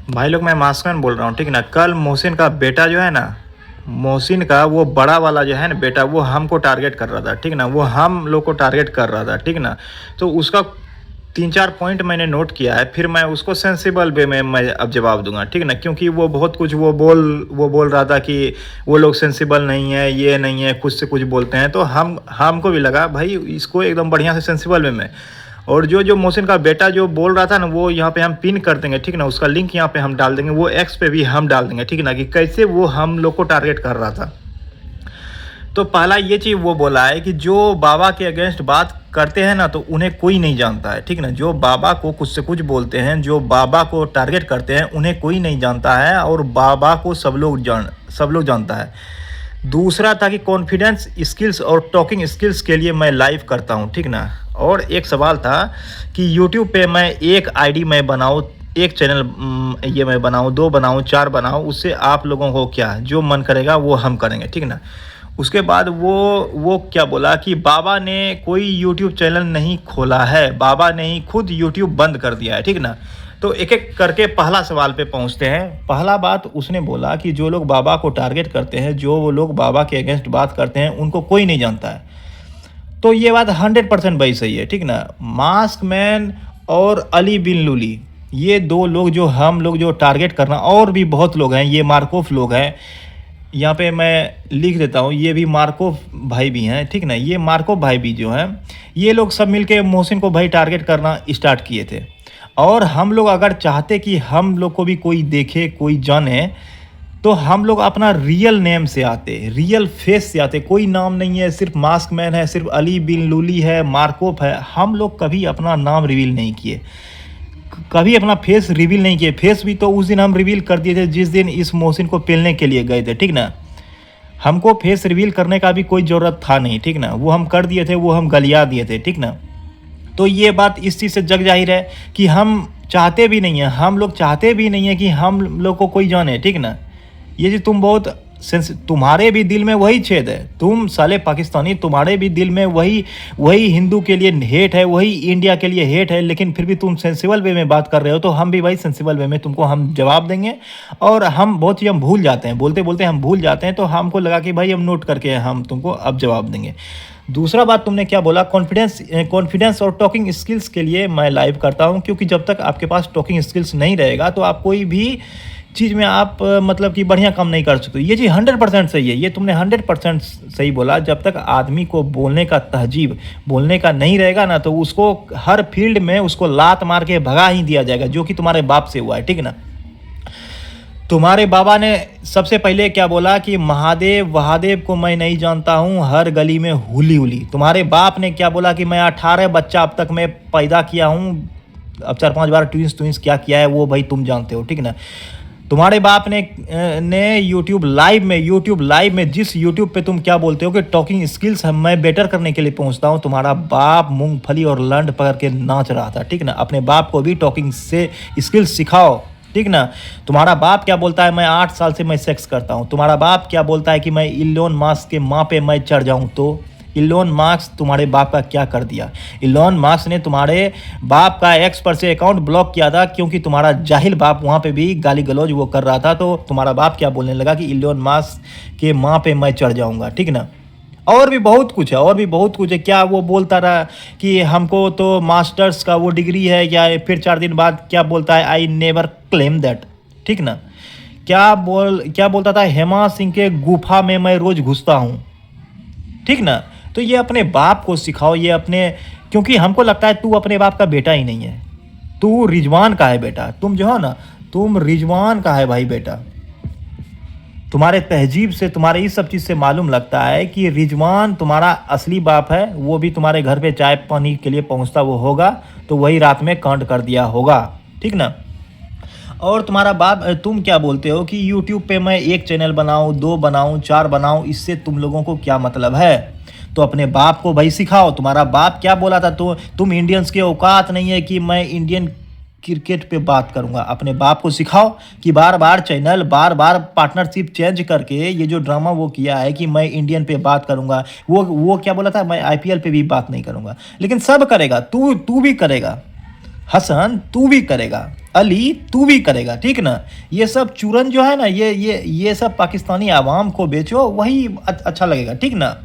भाई लोग, मैं मास्कन बोल रहा हूँ, ठीक ना। कल मोहसिन का बेटा जो है ना, मोहसिन का वो बड़ा वाला जो है ना बेटा, वो हमको टारगेट कर रहा था, ठीक ना। वो हम लोग को टारगेट कर रहा था, ठीक ना। तो उसका 3-4 पॉइंट मैंने नोट किया है, फिर मैं उसको सेंसिबल वे में मैं अब जवाब दूंगा, ठीक ना। क्योंकि वो बहुत कुछ वो बोल रहा था कि वो लोग सेंसिबल नहीं है, ये नहीं है, कुछ से कुछ बोलते हैं। तो हमको भी लगा भाई इसको एकदम बढ़िया से सेंसिबल वे में। और जो जो मोहसिन का बेटा जो बोल रहा था ना, वो यहाँ पे हम पिन कर देंगे, ठीक ना। उसका लिंक यहाँ पे हम डाल देंगे, वो एक्स पे भी हम डाल देंगे, ठीक ना, कि कैसे वो हम लोग को टारगेट कर रहा था। तो पहला ये चीज़ वो बोला है कि जो बाबा के अगेंस्ट बात करते हैं ना, तो उन्हें कोई नहीं जानता है, ठीक ना। जो बाबा को कुछ से कुछ बोलते हैं, जो बाबा को टारगेट करते हैं, उन्हें कोई नहीं जानता है, और बाबा को सब लोग जानता है। दूसरा था कि कॉन्फिडेंस स्किल्स और टॉकिंग स्किल्स के लिए मैं लाइव करता हूँ, ठीक ना। और एक सवाल था कि यूट्यूब पे मैं एक आईडी मैं बनाऊँ, एक चैनल ये मैं बनाऊँ, 2 बनाऊँ, 4 बनाऊँ, उससे आप लोगों को क्या जो मन करेगा वो हम करेंगे, ठीक ना। उसके बाद वो क्या बोला कि बाबा ने कोई यूट्यूब चैनल नहीं खोला है, बाबा ने ही खुद यूट्यूब बंद कर दिया है, ठीक ना। तो एक एक करके पहला सवाल पे पहुंचते हैं। पहला बात उसने बोला कि जो लोग बाबा को टारगेट करते हैं, जो वो लोग बाबा के अगेंस्ट बात करते हैं, उनको कोई नहीं जानता है। तो ये बात 100% भाई सही है, ठीक ना। मास्क मैन और अली बिन लूली, ये 2 लोग जो हम लोग जो टारगेट करना, और भी बहुत लोग हैं, ये मार्कोफ लोग हैं। यहाँ पे मैं लिख देता हूँ, ये भी मार्कोफ भाई भी हैं, ठीक ना। ये मार्कोफ भाई भी जो हैं, ये लोग सब मिलके मोहसिन को भाई टारगेट करना स्टार्ट किए थे। और हम लोग अगर चाहते कि हम लोग को भी कोई देखे, कोई जाने, तो हम लोग अपना रियल नेम से आते, रियल फेस से आते। कोई नाम नहीं है, सिर्फ मास्क मैन है, सिर्फ अली बिन लूली है, मार्कोफ है। हम लोग कभी अपना नाम रिवील नहीं किए, कभी अपना फेस रिवील नहीं किए। फेस भी तो उस दिन हम रिवील कर दिए थे जिस दिन इस मोहसिन को पेलने के लिए गए थे, ठीक ना। हमको फेस रिवील करने का भी कोई ज़रूरत था नहीं, ठीक ना। वो हम कर दिए थे, वो हम गलिया दिए थे, ठीक ना। तो ये बात इस चीज़ से जग जाहिर है कि हम चाहते भी नहीं हैं, हम लोग चाहते भी नहीं है कि हम लोग को कोई जाने, ठीक ना। ये जी तुम बहुत तुम्हारे भी दिल में वही छेद है, तुम साले पाकिस्तानी, तुम्हारे भी दिल में वही हिंदू के लिए हेट है, वही इंडिया के लिए हेट है। लेकिन फिर भी तुम सेंसिबल वे में बात कर रहे हो, तो हम भी भाई सेंसिबल वे में तुमको हम जवाब देंगे। और हम बहुत चीज़ हम भूल जाते हैं, बोलते बोलते हम भूल जाते हैं, तो हमको लगा कि भाई हम नोट करके हम तुमको अब जवाब देंगे। दूसरा बात तुमने क्या बोला, कॉन्फिडेंस और टॉकिंग स्किल्स के लिए मैं लाइव करता हूं, क्योंकि जब तक आपके पास टॉकिंग स्किल्स नहीं रहेगा, तो आप कोई भी चीज़ में आप मतलब कि बढ़िया काम नहीं कर सकते। ये चीज़ 100% सही है, ये तुमने 100% सही बोला। जब तक आदमी को बोलने का तहजीब, बोलने का नहीं रहेगा ना, तो उसको हर फील्ड में उसको लात मार के भगा ही दिया जाएगा, जो कि तुम्हारे बाप से हुआ है, ठीक ना। तुम्हारे बाबा ने सबसे पहले क्या बोला कि महादेव वहादेव को मैं नहीं जानता हूँ, हर गली में हुली हुली। तुम्हारे बाप ने क्या बोला कि मैं 18 बच्चा अब तक मैं पैदा किया हूँ, अब 4-5 बार ट्विंस क्या किया है वो भाई तुम जानते हो, ठीक ना। तुम्हारे बाप ने यूट्यूब लाइव में जिस यूट्यूब पे तुम क्या बोलते हो कि टॉकिंग स्किल्स मैं बेटर करने के लिए पहुंचता हूं, तुम्हारा बाप मूंगफली और लंड पकड़ के नाच रहा था, ठीक ना। अपने बाप को भी टॉकिंग से स्किल्स सिखाओ, ठीक ना। तुम्हारा बाप क्या बोलता है, मैं 8 साल से मैं सेक्स करता हूँ। तुम्हारा बाप क्या बोलता है कि मैं इलोन मास्क के माँ पे मैं चढ़ जाऊँ। तो इलोन मास्क तुम्हारे बाप का क्या कर दिया? इलोन मास्क ने तुम्हारे बाप का एक्स पर से अकाउंट ब्लॉक किया था, क्योंकि तुम्हारा जाहिल बाप वहाँ पे भी गाली गलौज वो कर रहा था। तो तुम्हारा बाप क्या बोलने लगा कि इलोन मास्क के माँ पे मैं चढ़ जाऊँगा, ठीक ना। और भी बहुत कुछ है, और भी बहुत कुछ है। क्या वो बोलता रहा कि हमको तो मास्टर्स का वो डिग्री है, या फिर 4 दिन बाद क्या बोलता है, आई नेवर क्लेम दैट, ठीक ना। क्या बोलता था, हेमा सिंह के गुफा में मैं रोज घुसता हूँ, ठीक ना। तो ये अपने बाप को सिखाओ, ये अपने, क्योंकि हमको लगता है तू अपने बाप का बेटा ही नहीं है, तू रिजवान का है बेटा। तुम जो है ना, तुम रिजवान का है भाई बेटा। तुम्हारे तहजीब से, तुम्हारे इस सब चीज़ से मालूम लगता है कि रिजवान तुम्हारा असली बाप है। वो भी तुम्हारे घर पे चाय पानी के लिए पहुंचता वो होगा, तो वही रात में कांड कर दिया होगा, ठीक ना। और तुम्हारा बाप, तुम क्या बोलते हो कि यूट्यूब पे मैं 1 चैनल बनाऊं, 2 बनाऊं, 4 बनाऊं, इससे तुम लोगों को क्या मतलब है? तो अपने बाप को भाई सिखाओ। तुम्हारा बाप क्या बोला था, तो तुम इंडियंस के औकात नहीं है कि मैं इंडियन क्रिकेट पे बात करूंगा। अपने बाप को सिखाओ कि बार बार चैनल, बार बार पार्टनरशिप चेंज करके ये जो ड्रामा वो किया है कि मैं इंडियन पे बात करूंगा, वो क्या बोला था, मैं आईपीएल पे भी बात नहीं करूंगा। लेकिन सब करेगा, तू भी करेगा हसन, तू भी करेगा। अली तू भी करेगा, ठीक ना। ये सब चूरन जो है ना, ये सब पाकिस्तानी आवाम को बेचो, वही अच्छा लगेगा, ठीक ना।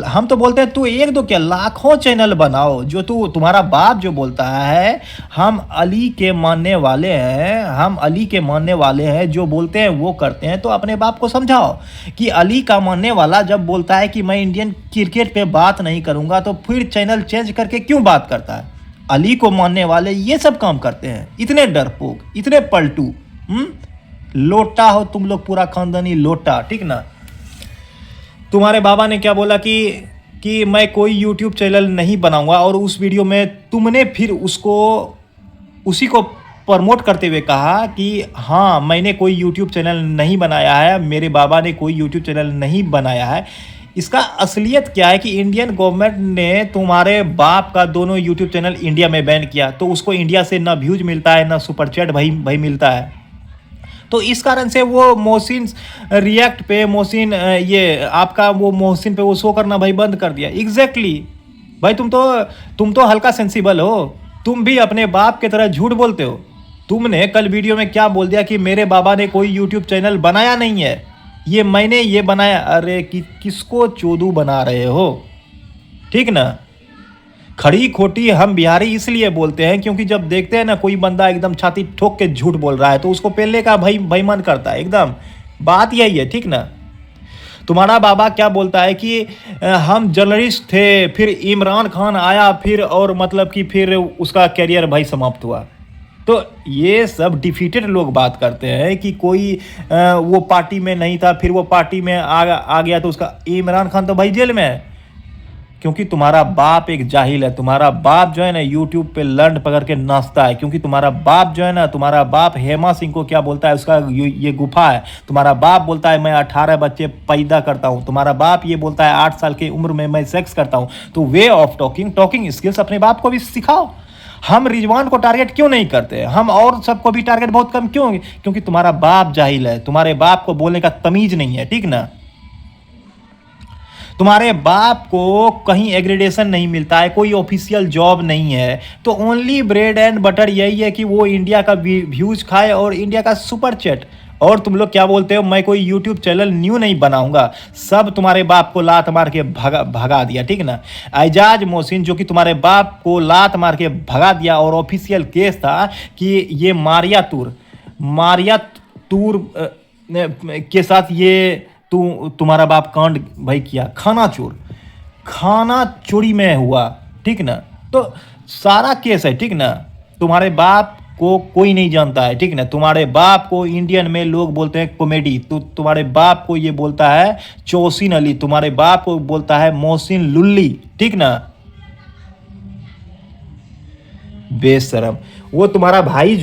हम तो बोलते हैं तू एक दो क्या लाखों चैनल बनाओ, जो तुम्हारा बाप जो बोलता है हम अली के मानने वाले हैं, हम अली के मानने वाले हैं, जो बोलते हैं वो करते हैं। तो अपने बाप को समझाओ कि अली का मानने वाला जब बोलता है कि मैं इंडियन क्रिकेट पे बात नहीं करूंगा, तो फिर चैनल चेंज करके क्यों बात करता है। अली को मानने वाले ये सब काम करते हैं, इतने डरपोक, इतने पलटू। लोटा हो तुम लोग, पूरा खानदानी लोटा, ठीक ना। तुम्हारे बाबा ने क्या बोला कि मैं कोई यूट्यूब चैनल नहीं बनाऊंगा, और उस वीडियो में तुमने फिर उसी को प्रमोट करते हुए कहा कि हाँ मैंने कोई यूट्यूब चैनल नहीं बनाया है, मेरे बाबा ने कोई यूट्यूब चैनल नहीं बनाया है। इसका असलियत क्या है कि इंडियन गवर्नमेंट ने तुम्हारे बाप का दोनों यूट्यूब चैनल इंडिया में बैन किया, तो उसको इंडिया से ना व्यूज मिलता है ना सुपर चैट भाई मिलता है। तो इस कारण से वो मोहसिन रिएक्ट पे, मोहसिन ये आपका वो मोहसिन पे वो शो करना भाई बंद कर दिया। एग्जैक्टली भाई, तुम तो हल्का सेंसिबल हो, तुम भी अपने बाप की तरह झूठ बोलते हो। तुमने कल वीडियो में क्या बोल दिया कि मेरे बाबा ने कोई यूट्यूब चैनल बनाया नहीं है, ये मैंने ये बनाया। अरे किसको चोदू बना रहे हो, ठीक ना। खड़ी खोटी हम बिहारी इसलिए बोलते हैं क्योंकि जब देखते हैं ना कोई बंदा एकदम छाती ठोक के झूठ बोल रहा है, तो उसको पेलने का भाई मन करता है एकदम। बात यही है, ठीक ना। तुम्हारा बाबा क्या बोलता है कि हम जर्नलिस्ट थे, फिर इमरान खान आया, फिर और मतलब कि फिर उसका कैरियर भाई समाप्त हुआ। तो ये सब डिफीटेड लोग बात करते हैं कि कोई वो पार्टी में नहीं था, फिर वो पार्टी में आ गया, तो उसका इमरान खान तो भाई जेल में है, क्योंकि तुम्हारा बाप एक जाहिल है। तुम्हारा बाप जो है ना यूट्यूब पे लंड पकड़ के नाचता है, क्योंकि तुम्हारा बाप जो है ना, तुम्हारा बाप हेमा सिंह को क्या बोलता है, उसका ये गुफा है। तुम्हारा बाप बोलता है मैं 18 बच्चे पैदा करता हूँ। तुम्हारा बाप ये बोलता है 8 साल की उम्र में मैं सेक्स करता हूँ। तो वे ऑफ टॉकिंग स्किल्स अपने बाप को भी सिखाओ। हम रिजवान को टारगेट क्यों नहीं करते, हम और सबको भी टारगेट बहुत कम क्यों, क्योंकि तुम्हारा बाप जाहिल है, तुम्हारे बाप को बोलने का तमीज नहीं है, ठीक ना। तुम्हारे बाप को कहीं एग्रेडेशन नहीं मिलता है, कोई ऑफिशियल जॉब नहीं है, तो ओनली ब्रेड एंड बटर यही है कि वो इंडिया का व्यूज खाए और इंडिया का सुपर चैट। और तुम लोग क्या बोलते हो, मैं कोई यूट्यूब चैनल न्यू नहीं बनाऊंगा। सब तुम्हारे बाप को लात मार के भगा दिया, ठीक ना। एजाज मोहसिन जो कि तुम्हारे बाप को लात मार के भगा दिया, और ऑफिशियल केस था कि ये मारिया तूर के साथ ये तुम्हारा बाप कांड भाई किया, खाना चोरी में हुआ, ठीक ना। तो सारा केस है, ठीक ना। तुम्हारे बाप को कोई नहीं जानता है, ठीक ना। तुम्हारे बाप को इंडियन में लोग बोलते हैं कॉमेडी, तो तुम्हारे बाप को ये बोलता है चौसीन अली, तुम्हारे बाप को बोलता है मोहसिन लुल्ली, ठीक ना। बेशरम। वो तुम्हारा भाई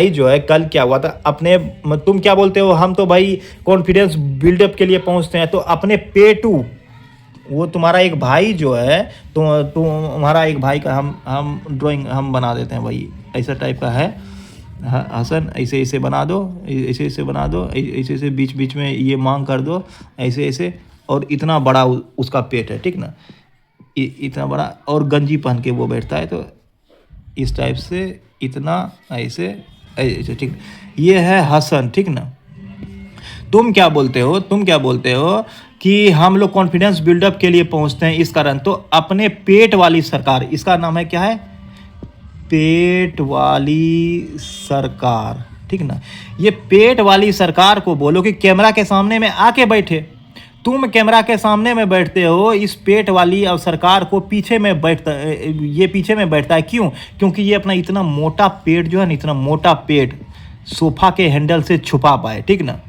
जो है कल क्या हुआ था, अपने तुम क्या बोलते हो, हम तो भाई कॉन्फिडेंस बिल्डअप के लिए पहुंचते हैं, तो अपने पेटू वो तुम्हारा एक भाई जो है, तो तुम्हारा एक भाई का हम ड्राइंग हम बना देते हैं भाई, ऐसा टाइप का है। हसन ऐसे बना दो, ऐसे बना दो, ऐसे बीच में ये मांग कर दो, ऐसे, और इतना बड़ा उसका पेट है, ठीक ना, इतना बड़ा, और गंजी पहन के वो बैठता है, तो इस टाइप से इतना ऐसे, ठीक। ये है हसन, ठीक ना। तुम क्या बोलते हो कि हम लोग कॉन्फिडेंस बिल्डअप के लिए पहुंचते हैं इस कारण, तो अपने पेट वाली सरकार, इसका नाम है क्या है, पेट वाली सरकार, ठीक ना। ये पेट वाली सरकार को बोलो कि कैमरा के सामने में आके बैठे। तुम कैमरा के सामने में बैठते हो, इस पेट वाली और सरकार को पीछे में बैठता है, क्यों, क्योंकि ये अपना इतना मोटा पेट जो है ना, इतना मोटा पेट सोफा के हैंडल से छुपा पाए, ठीक ना।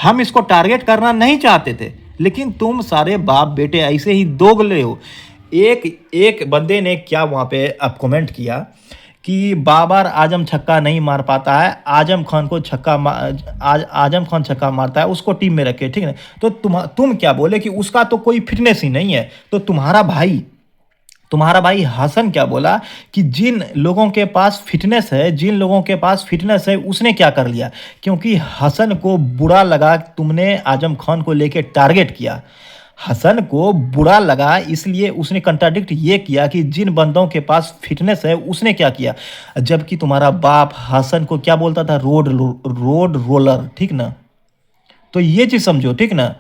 हम इसको टारगेट करना नहीं चाहते थे, लेकिन तुम सारे बाप बेटे ऐसे ही दोगले हो। एक बंदे ने क्या वहाँ पे अब कमेंट किया कि बाबर आजम छक्का नहीं मार पाता है, आजम खान छक्का मारता है, उसको टीम में रखे, ठीक है। तो तुम क्या बोले कि उसका तो कोई फिटनेस ही नहीं है। तो तुम्हारा भाई हसन क्या बोला कि जिन लोगों के पास फिटनेस है उसने क्या कर लिया, क्योंकि हसन को बुरा लगा तुमने आजम खान को लेके टारगेट किया। हसन को बुरा लगा, इसलिए उसने कंट्राडिक्ट ये किया कि जिन बंदों के पास फिटनेस है उसने क्या किया, जबकि तुम्हारा बाप हसन को क्या बोलता था, रोड रोलर, ठीक ना। तो ये चीज समझो, ठीक ना।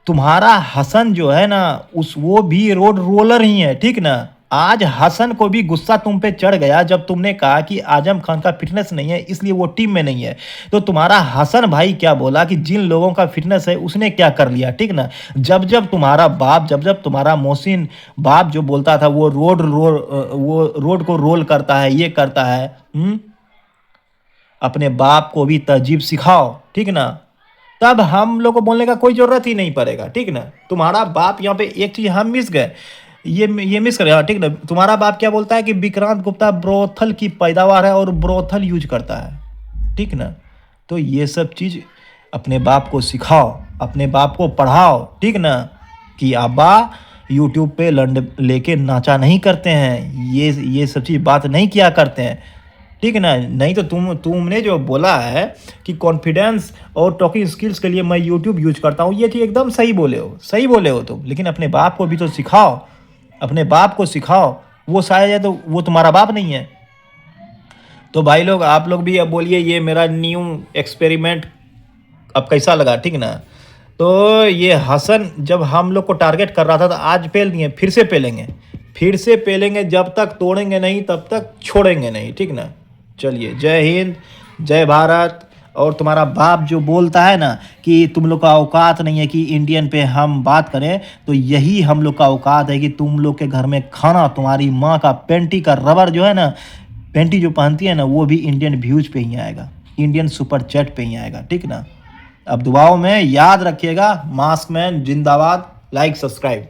तुम्हारा हसन जो है ना, उस वो भी रोड रोलर ही है, ठीक ना। आज हसन को भी गुस्सा तुम पे चढ़ गया जब तुमने कहा कि आजम खान का फिटनेस नहीं है इसलिए वो टीम में नहीं है। तो तुम्हारा हसन भाई क्या बोला कि जिन लोगों का फिटनेस है उसने क्या कर लिया, ठीक ना। जब तुम्हारा बाप, जब तुम्हारा मोहसिन बाप जो बोलता था वो रोड को रोल करता है, ये करता है। अपने बाप को भी तहजीब सिखाओ, ठीक ना। तब हम लोग को बोलने का कोई जरूरत ही नहीं पड़ेगा, ठीक ना। तुम्हारा बाप यहाँ पे एक चीज हम मिस गए, ये मिस कर गया, ठीक ना। तुम्हारा बाप क्या बोलता है कि विक्रांत गुप्ता ब्रोथल की पैदावार है और ब्रोथल यूज करता है, ठीक ना। तो ये सब चीज अपने बाप को सिखाओ, अपने बाप को पढ़ाओ, ठीक ना, कि अब्बा यूट्यूब पे लंड लेके नाचा नहीं करते हैं, ये सब चीज बात नहीं किया करते हैं, ठीक है ना। नहीं तो तुमने जो बोला है कि कॉन्फिडेंस और टॉकिंग स्किल्स के लिए मैं यूट्यूब यूज करता हूँ, ये चीज़ एकदम सही बोले हो तुम। लेकिन अपने बाप को भी तो सिखाओ, अपने बाप को सिखाओ। वो शायद है तो वो तुम्हारा बाप नहीं है। तो भाई लोग, आप लोग भी अब बोलिए ये मेरा न्यू एक्सपेरिमेंट अब कैसा लगा, ठीक ना। तो ये हसन जब हम लोग को टारगेट कर रहा था तो आज पेल दिए, फिर से पेलेंगे, जब तक तोड़ेंगे नहीं तब तक छोड़ेंगे नहीं, ठीक ना। चलिए, जय हिंद, जय भारत। और तुम्हारा बाप जो बोलता है ना कि तुम लोग का औकात नहीं है कि इंडियन पे हम बात करें, तो यही हम लोग का औकात है कि तुम लोग के घर में खाना, तुम्हारी माँ का पेंटी का रबर जो है ना, पेंटी जो पहनती है ना, वो भी इंडियन व्यूज पे ही आएगा, इंडियन सुपर चैट पे ही आएगा, ठीक ना। अब दुआओं में याद रखिएगा। मास्क मैन जिंदाबाद। Like subscribe.